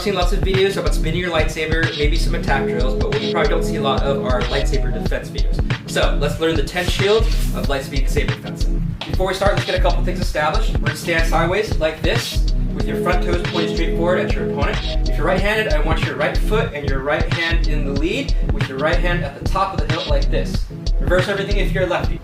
probably seen lots of videos about spinning your lightsaber, maybe some attack drills, but what you probably don't see a lot of are lightsaber defense videos. So let's learn the 10 shield of Lightspeed Saber defense. Before we start, let's get a couple things established. We're going to stand sideways like this, with your front toes pointed straight forward at your opponent. If you're right-handed, I want your right foot and your right hand in the lead, with your right hand at the top of the hilt like this. Reverse everything if you're a lefty.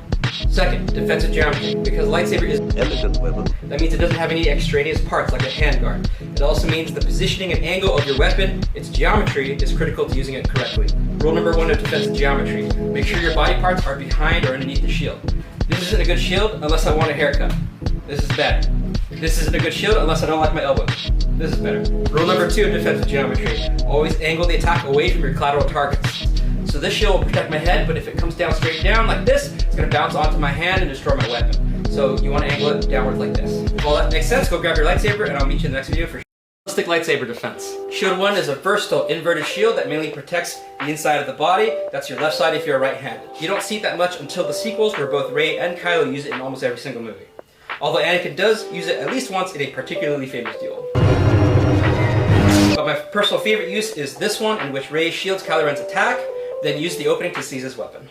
Second, defensive geometry. Because lightsaber is an elegant weapon, that means it doesn't have any extraneous parts like a handguard. It also means the positioning and angle of your weapon, its geometry, is critical to using it correctly. Rule number 1 of defensive geometry: make sure your body parts are behind or underneath the shield. This isn't a good shield unless I want a haircut. This is bad. This isn't a good shield unless I don't like my elbow. This is better. Rule number 2 of defensive geometry: always angle the attack away from your collateral targets. So this shield will protect my head, but if it comes down straight down like this, it's going to bounce onto my hand and destroy my weapon. So you want to angle it downward like this. If all that makes sense, go grab your lightsaber and I'll meet you in the next video for realistic lightsaber defense. Shield 1 is a versatile inverted shield that mainly protects the inside of the body. That's your left side if you're right-handed. You don't see it that much until the sequels, where both Rey and Kylo use it in almost every single movie. Although Anakin does use it at least once in a particularly famous duel. But my personal favorite use is this one, in which Rey shields Kylo Ren's attack, then use the opening to seize his weapon.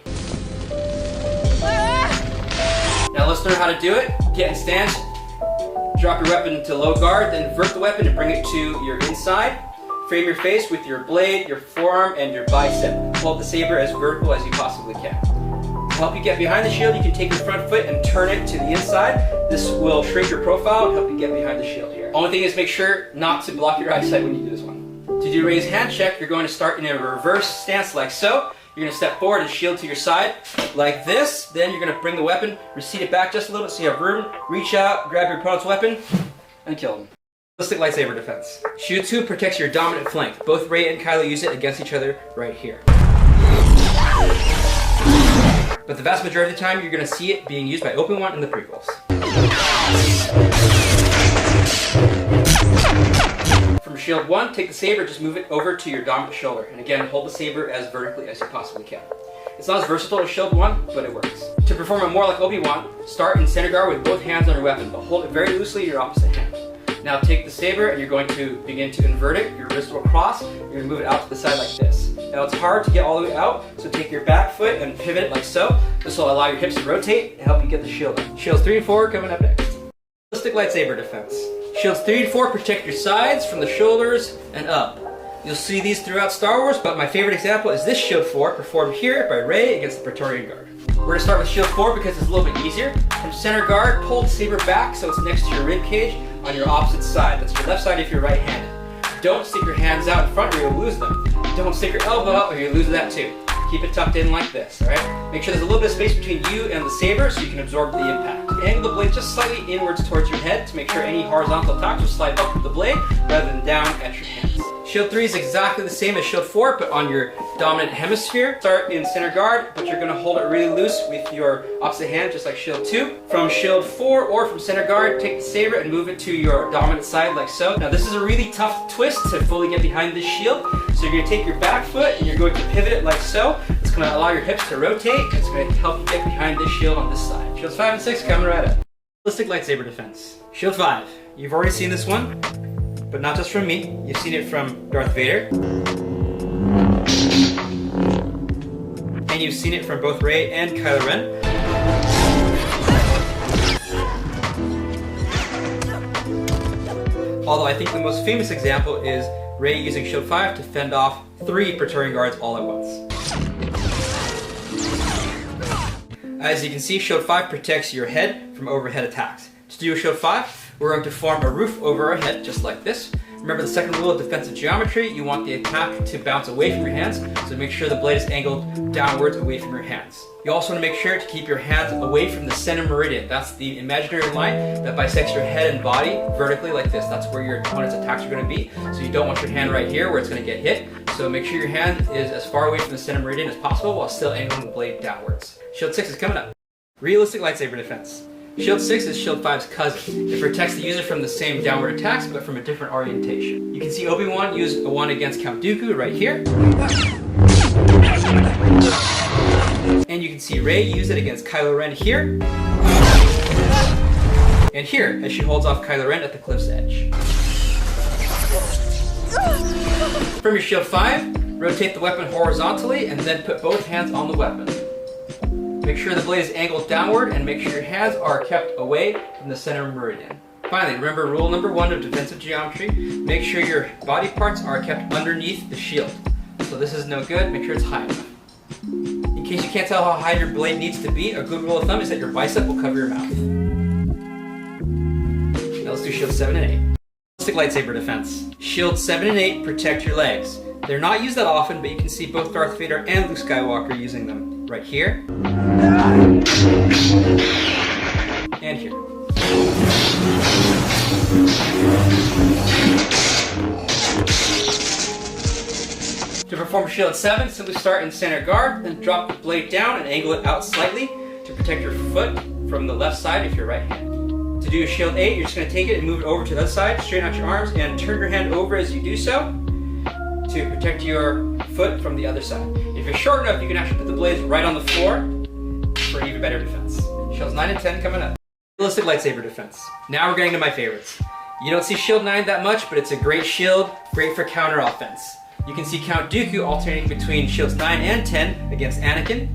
Now let's learn how to do it. Get in stance, drop your weapon to low guard, then invert the weapon and bring it to your inside. Frame your face with your blade, your forearm, and your bicep. Hold the saber as vertical as you possibly can. To help you get behind the shield, you can take your front foot and turn it to the inside. This will shrink your profile and help you get behind the shield here. Only thing is, make sure not to block your eyesight when you do this one. To do Rey's hand check, you're going to start in a reverse stance like so. You're going to step forward and shield to your side like this. Then you're going to bring the weapon, recede it back just a little bit so you have room. Reach out, grab your opponent's weapon, and kill him. Realistic lightsaber defense. Shield 2 protects your dominant flank. Both Rey and Kylo use it against each other right here. But the vast majority of the time, you're going to see it being used by Obi-Wan in the prequels. From Shield 1, take the saber, just move it over to your dominant shoulder. And again, hold the saber as vertically as you possibly can. It's not as versatile as Shield 1, but it works. To perform it more like Obi-Wan, start in center guard with both hands on your weapon, but hold it very loosely in your opposite hand. Now take the saber and you're going to begin to invert it. Your wrist will cross. You're going to move it out to the side like this. Now it's hard to get all the way out, so take your back foot and pivot it like so. This will allow your hips to rotate and help you get the shield up. Shields 3 and 4 coming up next. Realistic lightsaber defense. Shields 3 and 4 protect your sides from the shoulders and up. You'll see these throughout Star Wars, but my favorite example is this Shield 4 performed here by Rey against the Praetorian Guard. We're going to start with Shield 4 because it's a little bit easier. From center guard, pull the saber back so it's next to your rib cage on your opposite side. That's your left side if you're right-handed. Don't stick your hands out in front or you'll lose them. Don't stick your elbow out or you'll lose that too. Keep it tucked in like this, alright? Make sure there's a little bit of space between you and the saber so you can absorb the impact. Angle the blade just slightly inwards towards your head to make sure any horizontal attacks will slide up with the blade rather than down at your hands. Shield 3 is exactly the same as Shield 4, but on your dominant hemisphere. Start in center guard, but you're going to hold it really loose with your opposite hand, just like Shield 2. From Shield 4 or from center guard, take the saber and move it to your dominant side like so. Now this is a really tough twist to fully get behind this shield. So you're going to take your back foot and you're going to pivot it like so. It's going to allow your hips to rotate. It's going to help you get behind this shield on this side. Shields 5 and 6 coming right up. Realistic lightsaber defense. Shield 5. You've already seen this one, but not just from me. You've seen it from Darth Vader. And you've seen it from both Rey and Kylo Ren. Although I think the most famous example is Rey using Shield 5 to fend off 3 Praetorian Guards all at once. As you can see, Shield 5 protects your head from overhead attacks. To do a Shield 5, we're going to form a roof over our head, just like this. Remember the second rule of defensive geometry, you want the attack to bounce away from your hands, so make sure the blade is angled downwards away from your hands. You also want to make sure to keep your hands away from the center meridian. That's the imaginary line that bisects your head and body vertically like this. That's where your opponent's attacks are going to be. So you don't want your hand right here where it's going to get hit. So make sure your hand is as far away from the center meridian as possible while still angling the blade downwards. Shield 6 is coming up. Realistic lightsaber defense. Shield 6 is Shield 5's cousin. It protects the user from the same downward attacks, but from a different orientation. You can see Obi-Wan use a one against Count Dooku right here. And you can see Rey use it against Kylo Ren here. And here, as she holds off Kylo Ren at the cliff's edge. From your shield 5, rotate the weapon horizontally and then put both hands on the weapon. Make sure the blade is angled downward and make sure your hands are kept away from the center meridian. Finally, remember rule number 1 of defensive geometry, make sure your body parts are kept underneath the shield. So this is no good, make sure it's high enough. In case you can't tell how high your blade needs to be, a good rule of thumb is that your bicep will cover your mouth. Now let's do shield 7 and 8. Lightsaber defense. Shield 7 and 8 protect your legs. They're not used that often, but you can see both Darth Vader and Luke Skywalker using them. Right here. And here. To perform shield 7, simply start in center guard, then drop the blade down and angle it out slightly to protect your foot from the left side if you're right-handed. To do a shield 8, you're just going to take it and move it over to the other side, straighten out your arms, and turn your hand over as you do so to protect your foot from the other side. If you're short enough, you can actually put the blades right on the floor for even better defense. Shields 9 and 10 coming up. Realistic lightsaber defense. Now we're getting to my favorites. You don't see shield 9 that much, but it's a great shield, great for counter offense. You can see Count Dooku alternating between shields 9 and 10 against Anakin.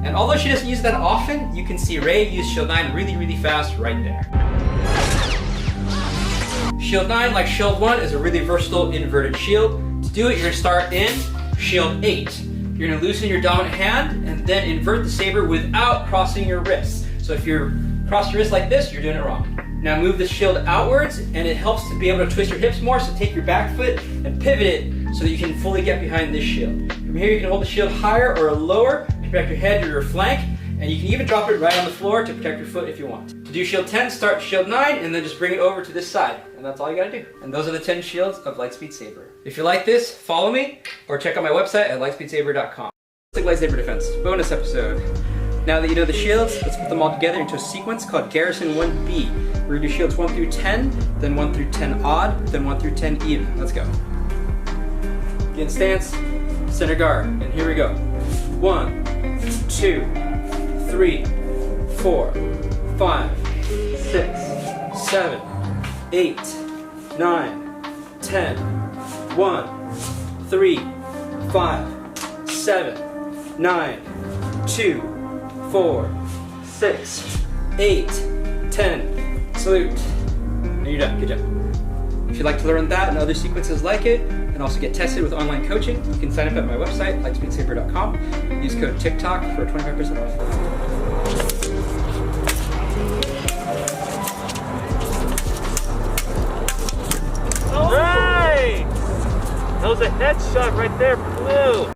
And although she doesn't use that often, you can see Rey use shield 9 really fast right there. Shield 9, like shield 1, is a really versatile inverted shield. To do it, you're going to start in shield 8. You're going to loosen your dominant hand and then invert the saber without crossing your wrists. So if you cross your wrist like this, you're doing it wrong. Now move the shield outwards, and it helps to be able to twist your hips more, so take your back foot and pivot it so that you can fully get behind this shield. From here you can hold the shield higher or lower to protect your head or your flank, and you can even drop it right on the floor to protect your foot if you want. To do shield 10, start shield 9 and then just bring it over to this side, and that's all you gotta do. And those are the 10 shields of Lightspeed Saber. If you like this, follow me or check out my website at lightspeedsaber.com. Lightsaber defense, bonus episode. Now that you know the shields, let's put them all together into a sequence called Garrison 1B. We're going to do shields 1 through 10, then 1 through 10 odd, then 1 through 10 even. Let's go. Get in stance, center guard, and here we go. 1, 2, 3, 4, 5, 6, 7, 8, 9, 10, 1, 3, 5, 7, 9, 2, 4, 6, 8, 10. Salute. And you're done. Good job. If you'd like to learn that and other sequences like it, and also get tested with online coaching, you can sign up at my website, lightspeedsaber.com. Use code TikTok for 25% off. Right! That was a headshot right there, blue.